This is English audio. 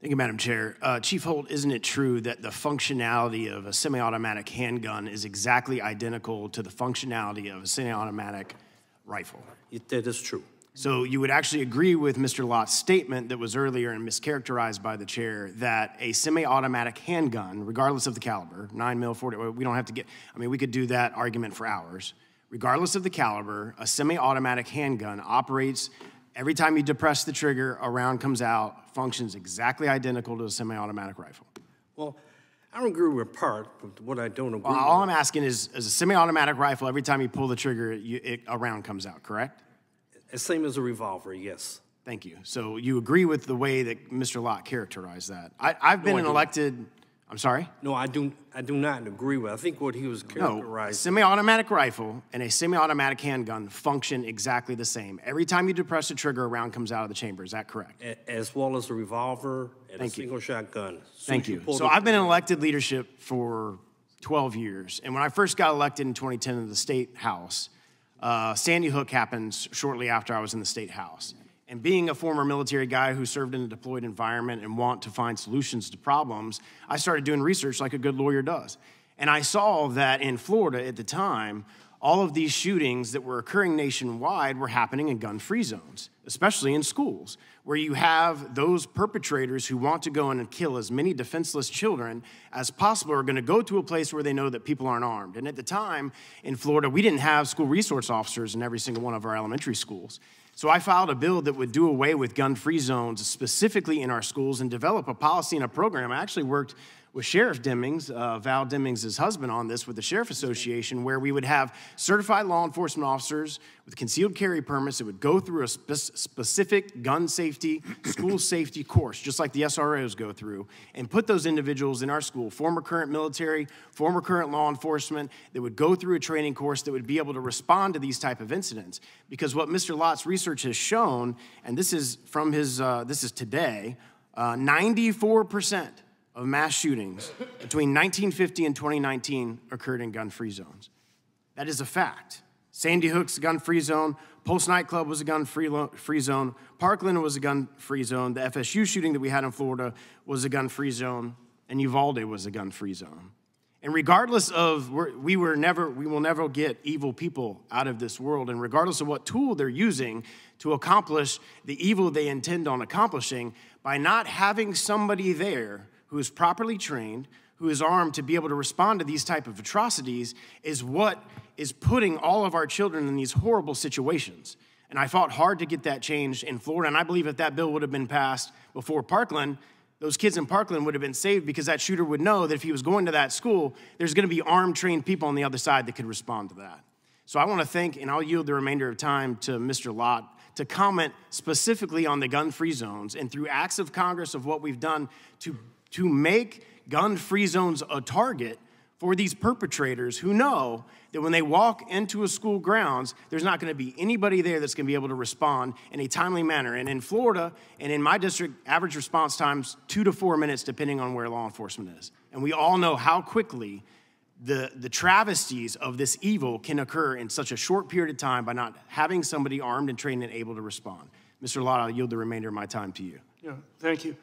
Thank you, Madam Chair. Chief Holt, isn't it true that the functionality of a semi-automatic handgun is exactly identical to the functionality of a semi-automatic rifle? That is true. So you would actually agree with Mr. Lott's statement that was earlier and mischaracterized by the chair that a semi-automatic handgun, regardless of the caliber, 9mm, 40, we don't have to get, I mean, we could do that argument for hours. Regardless of the caliber, a semi-automatic handgun operates every time you depress the trigger, a round comes out, functions exactly identical to a semi-automatic rifle. Well, I don't agree with part, but what I don't agree with... All I'm asking is a semi-automatic rifle, every time you pull the trigger, a round comes out, correct? Same as a revolver, yes. Thank you. So you agree with the way that Mr. Lott characterized that. I've been an elected... I'm sorry? No, I do not agree with. I think what he was characterizing... No, a semi-automatic rifle and a semi-automatic handgun function exactly the same. Every time you depress the trigger, a round comes out of the chamber. Is that correct? As well as a revolver and a single-shot gun. Thank you. So I've been in elected leadership for 12 years. And when I first got elected in 2010 in the State House, Sandy Hook happened shortly after I was in the State House. And being a former military guy who served in a deployed environment and want to find solutions to problems, I started doing research like a good lawyer does. And I saw that in Florida at the time, all of these shootings that were occurring nationwide were happening in gun-free zones, especially in schools, where you have those perpetrators who want to go in and kill as many defenseless children as possible are going to go to a place where they know that people aren't armed. And at the time in Florida, we didn't have school resource officers in every single one of our elementary schools. So I filed a bill that would do away with gun-free zones specifically in our schools and develop a policy and a program. I actually worked with Sheriff Demings, Val Demings' husband, on this with the Sheriff Association, where we would have certified law enforcement officers with concealed carry permits that would go through a specific gun safety, school safety course, just like the SROs go through, and put those individuals in our school, former current military, former current law enforcement, that would go through a training course that would be able to respond to these type of incidents. Because what Mr. Lott's research has shown, and this is from his, this is today, 94% of mass shootings between 1950 and 2019 occurred in gun-free zones. That is a fact. Sandy Hook's a gun-free zone. Pulse nightclub was a gun-free zone. Parkland was a gun-free zone. The FSU shooting that we had in Florida was a gun-free zone. And Uvalde was a gun-free zone. And regardless of, we will never get evil people out of this world. And regardless of what tool they're using to accomplish the evil they intend on accomplishing, by not having somebody there who is properly trained, who is armed to be able to respond to these type of atrocities, is what is putting all of our children in these horrible situations. And I fought hard to get that changed in Florida, and I believe if that bill would have been passed before Parkland, those kids in Parkland would have been saved because that shooter would know that if he was going to that school, there's gonna be armed, trained people on the other side that could respond to that. So I wanna thank, and I'll yield the remainder of time to Mr. Lott to comment specifically on the gun-free zones and through acts of Congress of what we've done to make gun-free zones a target for these perpetrators who know that when they walk into a school grounds, there's not gonna be anybody there that's gonna be able to respond in a timely manner. And in Florida, and in my district, average response time's 2 to 4 minutes, depending on where law enforcement is. And we all know how quickly the travesties of this evil can occur in such a short period of time by not having somebody armed and trained and able to respond. Mr. Lott, I'll yield the remainder of my time to you. Yeah, thank you.